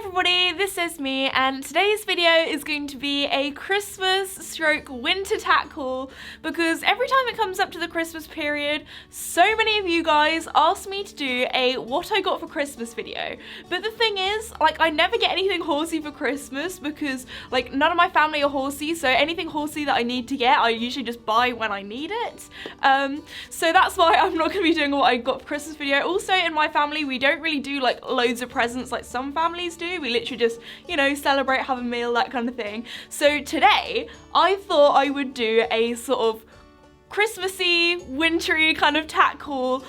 everybody, this is Esme, and today's video is going to be a Christmas stroke winter tack haul because every time it comes up to the Christmas period, so many of you guys ask me to do a what I got for Christmas video. But the thing is, like, I never get anything horsey for Christmas because, like, none of my family are horsey, so anything horsey that I need to get, I usually just buy when I need it. So that's why I'm not going to be doing a what I got for Christmas video. Also, in my family, we don't really do, like, loads of presents like some families do. We literally just, you know, celebrate, have a meal, that kind of thing. So today, I thought I would do a sort of Christmassy, wintry kind of tack haul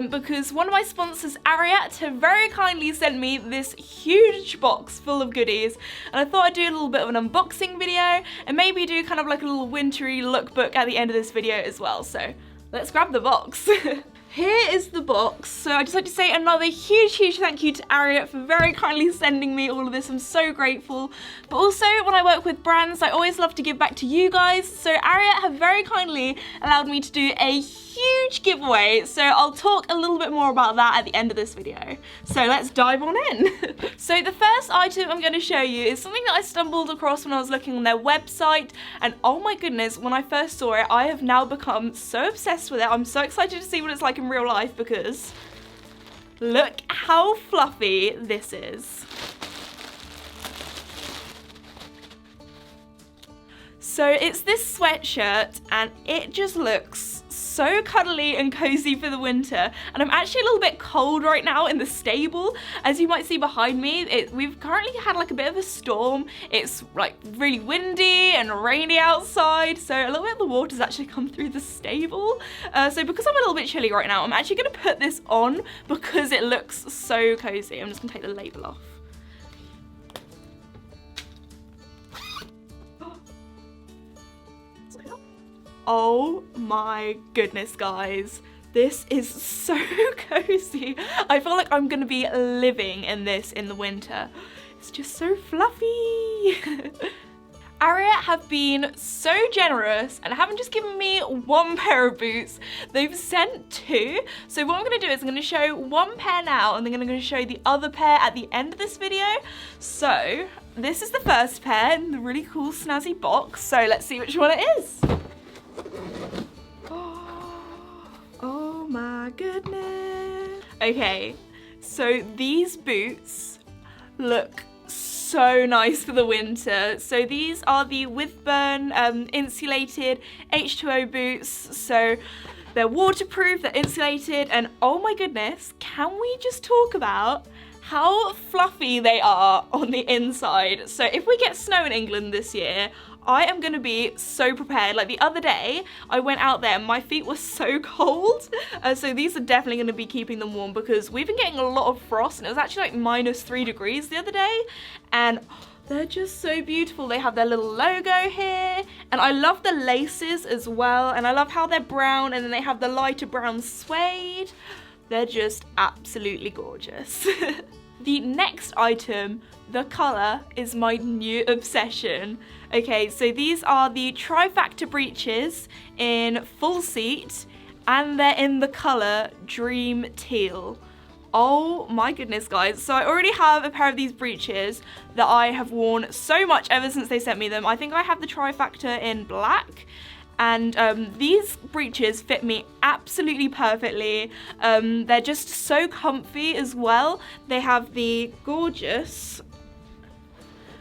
because one of my sponsors, Ariat, have very kindly sent me this huge box full of goodies, and I thought I'd do a little bit of an unboxing video and maybe do kind of like a little wintry lookbook at the end of this video as well. So let's grab the box. Here is the box. So I'd just like to say another huge thank you to Ariat for very kindly sending me all of this. I'm so grateful. But also, when I work with brands, I always love to give back to you guys. So Ariat have very kindly allowed me to do a huge giveaway. So I'll talk a little bit more about that at the end of this video. So let's dive on in. So the first item I'm going to show you is something that I stumbled across when I was looking on their website. And oh my goodness, when I first saw it, I have now become so obsessed with it. I'm so excited to see what it's like in real life because look how fluffy this is. So it's this sweatshirt and it just looks so cuddly and cozy for the winter, and I'm actually a little bit cold right now in the stable. As you might see behind me, we've currently had like a bit of a storm. It's like really windy and rainy outside, so a little bit of the water's actually come through the stable. So because I'm a little bit chilly right now, I'm actually going to put this on because it looks so cozy. I'm just going to take the label off. Oh my goodness, guys. This is so cozy. I feel like I'm gonna be living in this in the winter. It's just so fluffy. Ariat have been so generous and haven't just given me one pair of boots, they've sent two. So what I'm going to do is I'm going to show one pair now and then I'm going to show the other pair at the end of this video. So this is the first pair in the really cool snazzy box, so let's see which one it is. Oh my goodness. Okay, so these boots look so nice for the winter. So these are the Withburn insulated H2O boots. So they're waterproof, they're insulated, and oh my goodness, can we just talk about how fluffy they are on the inside? So if we get snow in England this year, I am gonna be so prepared. Like the other day, I went out there and my feet were so cold. So these are definitely gonna be keeping them warm because we've been getting a lot of frost and it was actually like -3 degrees the other day. And they're just so beautiful. They have their little logo here. And I love the laces as well. And I love how they're brown and then they have the lighter brown suede. They're just absolutely gorgeous. The next item, the colour, is my new obsession. Okay, so these are the trifactor breeches in full seat and they're in the colour Dream Teal. Oh my goodness, guys. So I already have a pair of these breeches that I have worn so much ever since they sent me them. I think I have the trifactor in black. And these breeches fit me absolutely perfectly. They're just so comfy as well. They have the gorgeous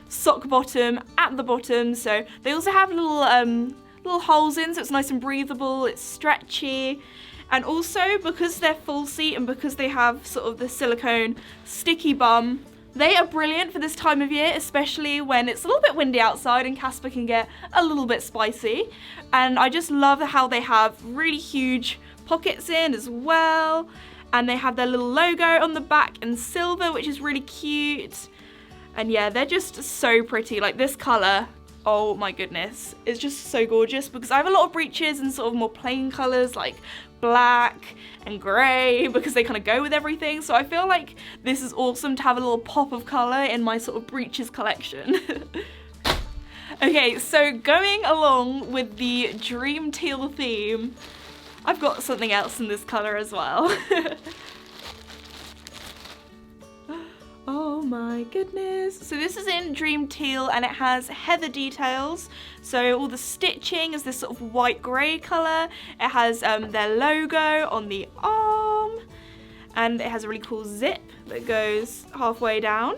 sock bottom at the bottom, so they also have little holes in, so it's nice and breathable, it's stretchy. And also, because they're full seat and because they have sort of the silicone sticky bum, they are brilliant for this time of year, especially when it's a little bit windy outside and Casper can get a little bit spicy. And I just love how they have really huge pockets in as well. And they have their little logo on the back in silver, which is really cute. And yeah, they're just so pretty. Like this colour, oh my goodness, it's just so gorgeous because I have a lot of breeches in sort of more plain colours like black and grey because they kind of go with everything. So I feel like this is awesome to have a little pop of colour in my sort of breeches collection. Okay, so going along with the Dream Teal theme, I've got something else in this colour as well. Oh my goodness. So this is in Dream Teal and it has heather details. So all the stitching is this sort of white grey colour. It has their logo on the arm. And it has a really cool zip that goes halfway down.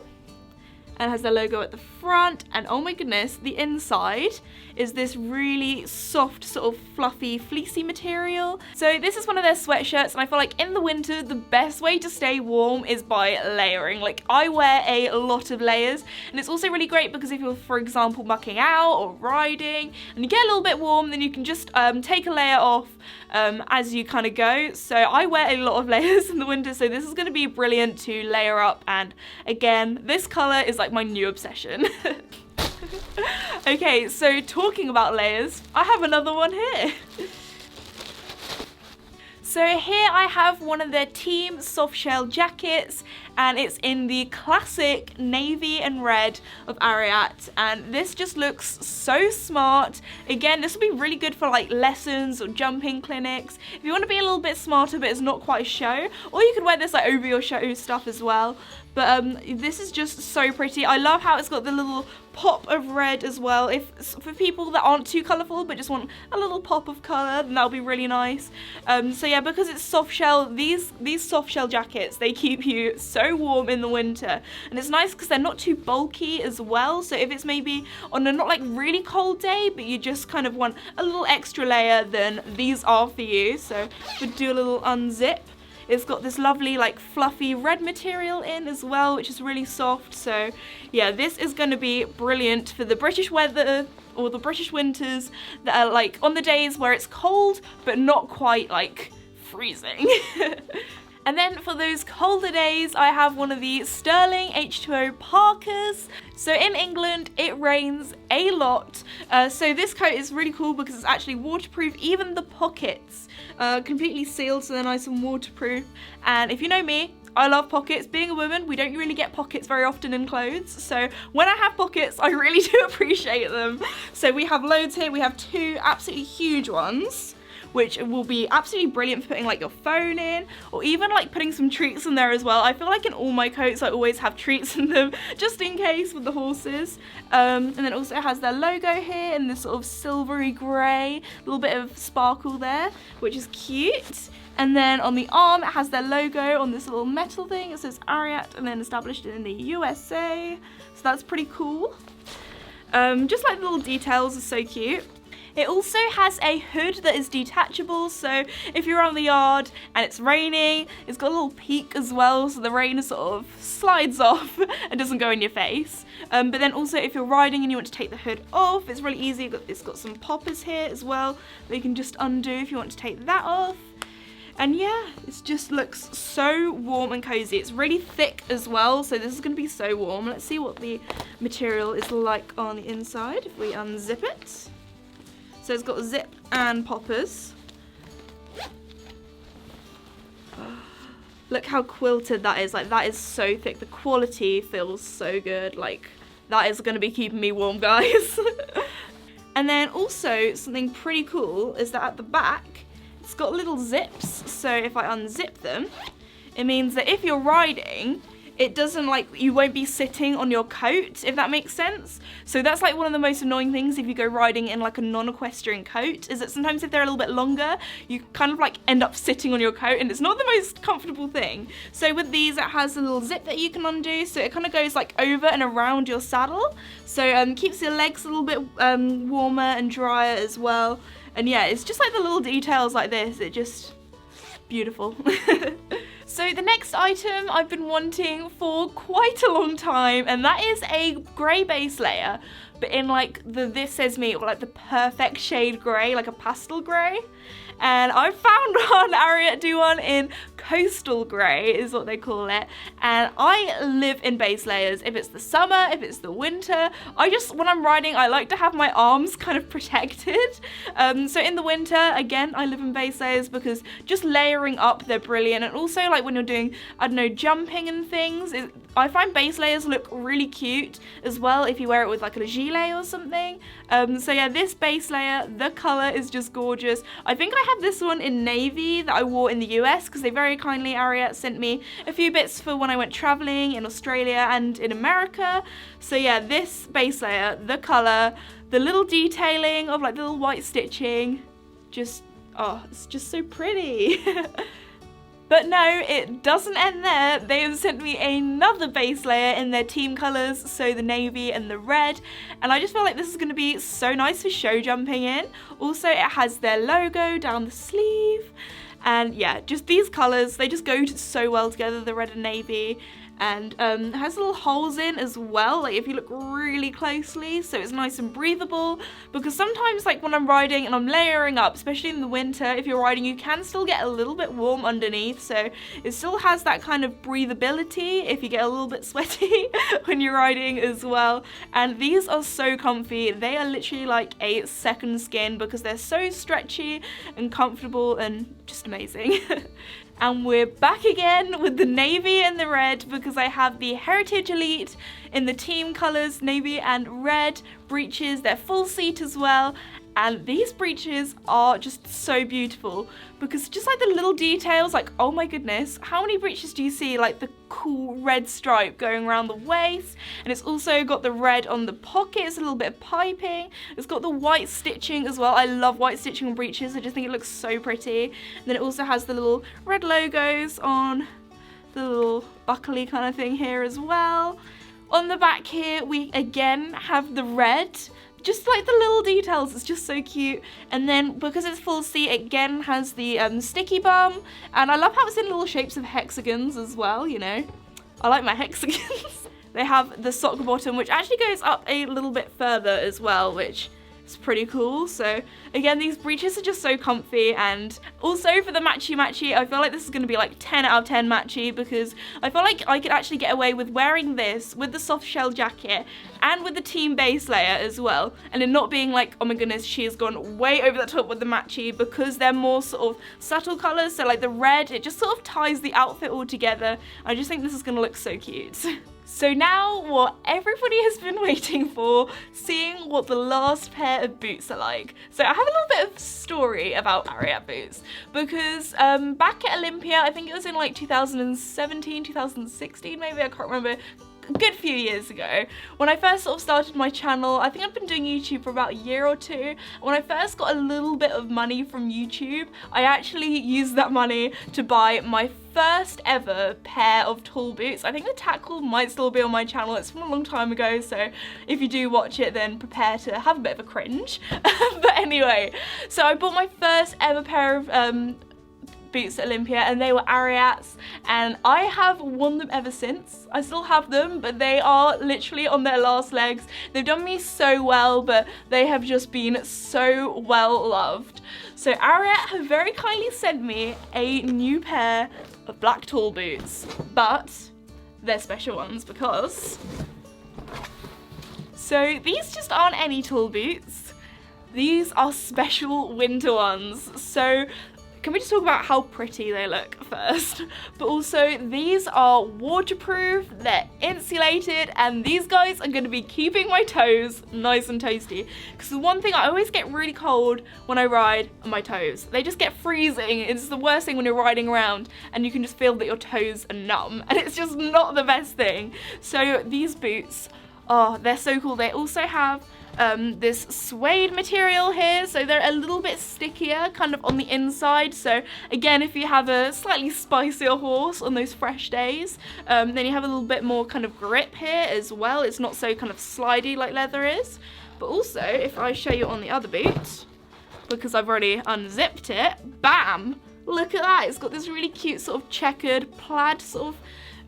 And has their logo at the front. And oh my goodness, the inside is this really soft, sort of fluffy, fleecy material. So this is one of their sweatshirts, and I feel like in the winter, the best way to stay warm is by layering. Like, I wear a lot of layers, and it's also really great because if you're, for example, mucking out or riding, and you get a little bit warm, then you can just take a layer off as you kind of go. So I wear a lot of layers in the winter, so this is going to be brilliant to layer up. And again, this colour is like my new obsession. Okay, so talking about layers, I have another one here. So here I have one of their team softshell jackets, and it's in the classic navy and red of Ariat, and this just looks so smart. Again, this will be really good for like lessons or jumping clinics. If you want to be a little bit smarter but it's not quite a show, or you could wear this like over your show stuff as well. But this is just so pretty. I love how it's got the little pop of red as well. If for people that aren't too colourful but just want a little pop of colour, then that'll be really nice. So yeah, because it's soft shell, these soft shell jackets, they keep you so warm in the winter. And it's nice because they're not too bulky as well. So if it's maybe on a not like really cold day, but you just kind of want a little extra layer, then these are for you. So we'll do a little unzip. It's got this lovely like fluffy red material in as well, which is really soft. So yeah, this is going to be brilliant for the British weather or the British winters that are like on the days where it's cold but not quite like freezing. And then for those colder days, I have one of the Sterling H2O Parkas. So in England, it rains a lot. So this coat is really cool because it's actually waterproof. Even the pockets completely sealed, so they're nice and waterproof. And if you know me, I love pockets. Being a woman, we don't really get pockets very often in clothes. So when I have pockets, I really do appreciate them. So we have loads here. We have two absolutely huge ones, which will be absolutely brilliant for putting like your phone in, or even like putting some treats in there as well. I feel like in all my coats I always have treats in them just in case with the horses. And then also it has their logo here in this sort of silvery grey, a little bit of sparkle there, which is cute. And then on the arm it has their logo on this little metal thing. It says Ariat and then established in the USA. So that's pretty cool. Just like the little details are so cute. It also has a hood that is detachable, so if you're on the yard and it's raining, it's got a little peak as well, so the rain sort of slides off and doesn't go in your face. But then also if you're riding and you want to take the hood off, it's really easy. It's got some poppers here as well that you can just undo if you want to take that off. And yeah, it just looks so warm and cozy. It's really thick as well, so this is going to be so warm. Let's see what the material is like on the inside if we unzip it. So it's got a zip and poppers. Look how quilted that is. Like, that is so thick. The quality feels so good. Like, that is going to be keeping me warm, guys. And then also something pretty cool is that at the back it's got little zips. So if I unzip them, it means that if you're riding, it doesn't like, you won't be sitting on your coat, if that makes sense. So that's like one of the most annoying things if you go riding in like a non-equestrian coat, is that sometimes if they're a little bit longer, you kind of like end up sitting on your coat and it's not the most comfortable thing. So with these, it has a little zip that you can undo, so it kind of goes like over and around your saddle. So keeps your legs a little bit warmer and drier as well. And yeah, it's just like the little details like this, it just, beautiful. So the next item I've been wanting for quite a long time, and that is a grey base layer, but in like the This Esme, or like the perfect shade grey, like a pastel grey. And I found one, Ariat do one in coastal grey is what they call it. And I live in base layers. If it's the summer, if it's the winter, when I'm riding, I like to have my arms kind of protected. So in the winter, again, I live in base layers because just layering up, they're brilliant. And also like when you're doing, I don't know, jumping and things, I find base layers look really cute as well if you wear it with like a gilet or something. So yeah, this base layer, the color is just gorgeous. I think I have this one in navy that I wore in the US because they very kindly, Ariat, sent me a few bits for when I went traveling in Australia and in America. So yeah, this base layer, the color, the little detailing of like the little white stitching, just, oh, it's just so pretty. But no, it doesn't end there. They have sent me another base layer in their team colours, so the navy and the red, and I just feel like this is going to be so nice for show jumping in. Also, it has their logo down the sleeve, and yeah, just these colours, they just go so well together, the red and navy. And it has little holes in as well, like if you look really closely, so it's nice and breathable, because sometimes like when I'm riding and I'm layering up, especially in the winter, if you're riding, you can still get a little bit warm underneath, so it still has that kind of breathability if you get a little bit sweaty when you're riding as well. And these are so comfy. They are literally like a second skin because they're so stretchy and comfortable and just amazing. And we're back again with the navy and the red because I have the Heritage Elite in the team colours, navy and red breeches. They're full seat as well. And these breeches are just so beautiful because just like the little details, like, oh my goodness, how many breeches do you see? Like the cool red stripe going around the waist, and it's also got the red on the pockets, a little bit of piping. It's got the white stitching as well. I love white stitching on breeches. I just think it looks so pretty. And then it also has the little red logos on the little buckley kind of thing here as well. On the back here, we again have the red. Just like the little details, it's just so cute. And then because it's full seat, it again has the sticky bum, and I love how it's in little shapes of hexagons as well, you know. I like my hexagons. They have the sock bottom, which actually goes up a little bit further as well, which is pretty cool. So again, these breeches are just so comfy, and also for the matchy, I feel like this is going to be like 10 out of 10 matchy, because I feel like I could actually get away with wearing this with the soft shell jacket and with the team base layer as well, and it not being like, oh my goodness, she has gone way over the top with the matchy, because they're more sort of subtle colours. So like the red, it just sort of ties the outfit all together. I just think this is going to look so cute. So now what everybody has been waiting for, seeing what the last pair of boots are like. So I have a little bit of story about Ariat boots, because back at Olympia, I think it was in like 2017, 2016 maybe, I can't remember, a good few years ago, when I first sort of started my channel. I think I've been doing YouTube for about a year or two. When I first got a little bit of money from YouTube, I actually used that money to buy my first ever pair of tall boots. I think the TACK might still be on my channel. It's from a long time ago, so if you do watch it, then prepare to have a bit of a cringe. But anyway, so I bought my first ever pair of boots at Olympia, and they were Ariats, and I have worn them ever since. I still have them, but they are literally on their last legs. They've done me so well, but they have just been so well loved. So Ariat have very kindly sent me a new pair of black tall boots, but they're special ones because, so these just aren't any tall boots. These are special winter ones. So can we just talk about how pretty they look first? But also, these are waterproof, they're insulated, and these guys are going to be keeping my toes nice and toasty. Because the one thing, I always get really cold when I ride on my toes. They just get freezing. It's the worst thing when you're riding around and you can just feel that your toes are numb, and it's just not the best thing. So these boots, oh, they're so cool. They also have this suede material here, so they're a little bit stickier kind of on the inside. So again, if you have a slightly spicier horse on those fresh days, then you have a little bit more kind of grip here as well. It's not so kind of slidey like leather is. But also, if I show you on the other boot, because I've already unzipped it, bam, look at that. It's got this really cute sort of checkered plaid sort of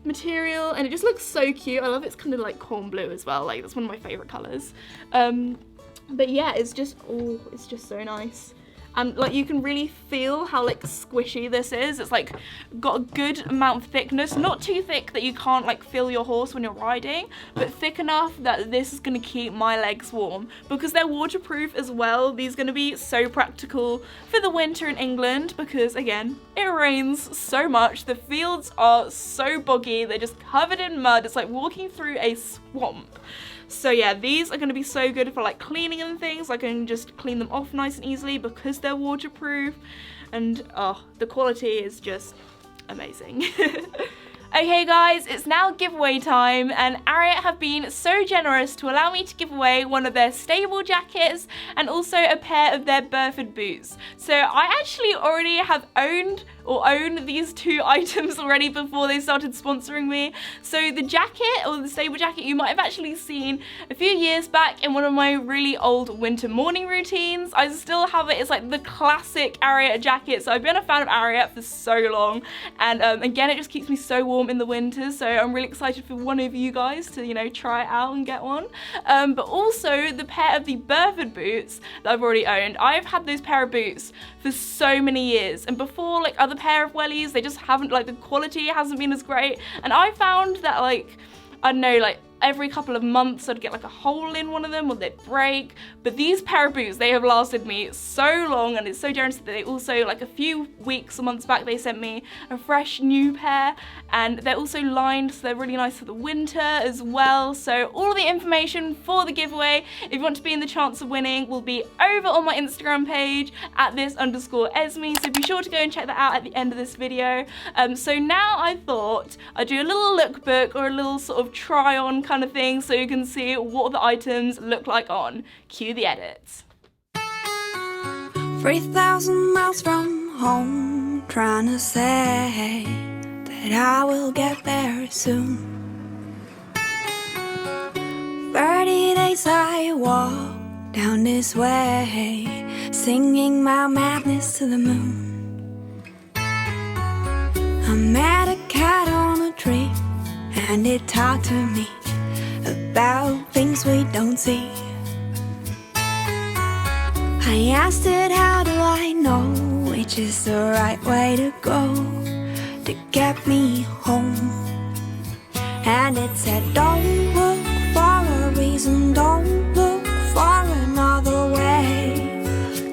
material, and it just looks so cute. I love it's kind of like corn blue as well, like that's one of my favorite colors. But yeah, it's just, oh, it's just so nice. and like you can really feel how like squishy this is. It's like got a good amount of thickness, not too thick that you can't like feel your horse when you're riding, but thick enough that this is going to keep my legs warm. Because they're waterproof as well, these are going to be so practical for the winter in England, because again, it rains so much. The fields are so boggy, they're just covered in mud. It's like walking through a swamp. So yeah, these are going to be so good for like cleaning and things. I can just clean them off nice and easily because they're waterproof, and oh, the quality is just amazing. Okay guys, it's now giveaway time, and Ariat have been so generous to allow me to give away one of their stable jackets and also a pair of their Burford boots. So I actually already have own these two items already before they started sponsoring me. So the jacket, or the stable jacket, you might have actually seen a few years back in one of my really old winter morning routines. I still have it. It's like the classic Ariat jacket. So I've been a fan of Ariat for so long, and again, it just keeps me so warm in the winter. So I'm really excited for one of you guys to, you know, try it out and get one. But also the pair of the Burford boots that I've already owned. I've had those pair of boots for so many years, and before, like other pair of wellies, they just haven't, like the quality hasn't been as great, and I found that like, I don't know, like every couple of months I'd get like a hole in one of them or they'd break. But these pair of boots, they have lasted me so long, and it's so generous that they also, like a few weeks or months back, they sent me a fresh new pair, and they're also lined, so they're really nice for the winter as well. So all of the information for the giveaway, if you want to be in the chance of winning, will be over on my Instagram page at @this_Esme, so be sure to go and check that out at the end of this video. So now I thought I'd do a little lookbook, or a little sort of try on kind of thing, so you can see what the items look like on. Cue the edits. 3,000 miles from home, trying to say that I will get there soon. 30 days I walk down this way, singing my madness to the moon. I met a cat on a tree, and it talked to me about things we don't see. I asked it, how do I know which is the right way to go to get me home? And it said, don't look for a reason, don't look for another way,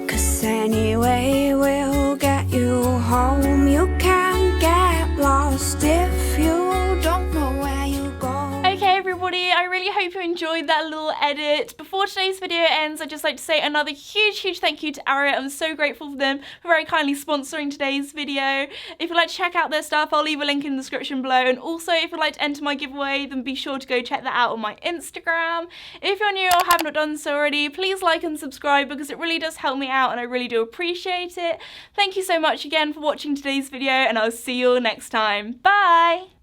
'cause anyway we'll get you home. You can't get lost if you don't know where you go. Okay everybody, I really hope you enjoyed that little edit. Before today's video ends, I'd just like to say another huge thank you to Ariat. I'm so grateful for them for very kindly sponsoring today's video. If you'd like to check out their stuff, I'll leave a link in the description below, and also if you'd like to enter my giveaway, then be sure to go check that out on my Instagram. If you're new or have not done so already, please like and subscribe, because it really does help me out and I really do appreciate it. Thank you so much again for watching today's video, and I'll see you all next time. Bye!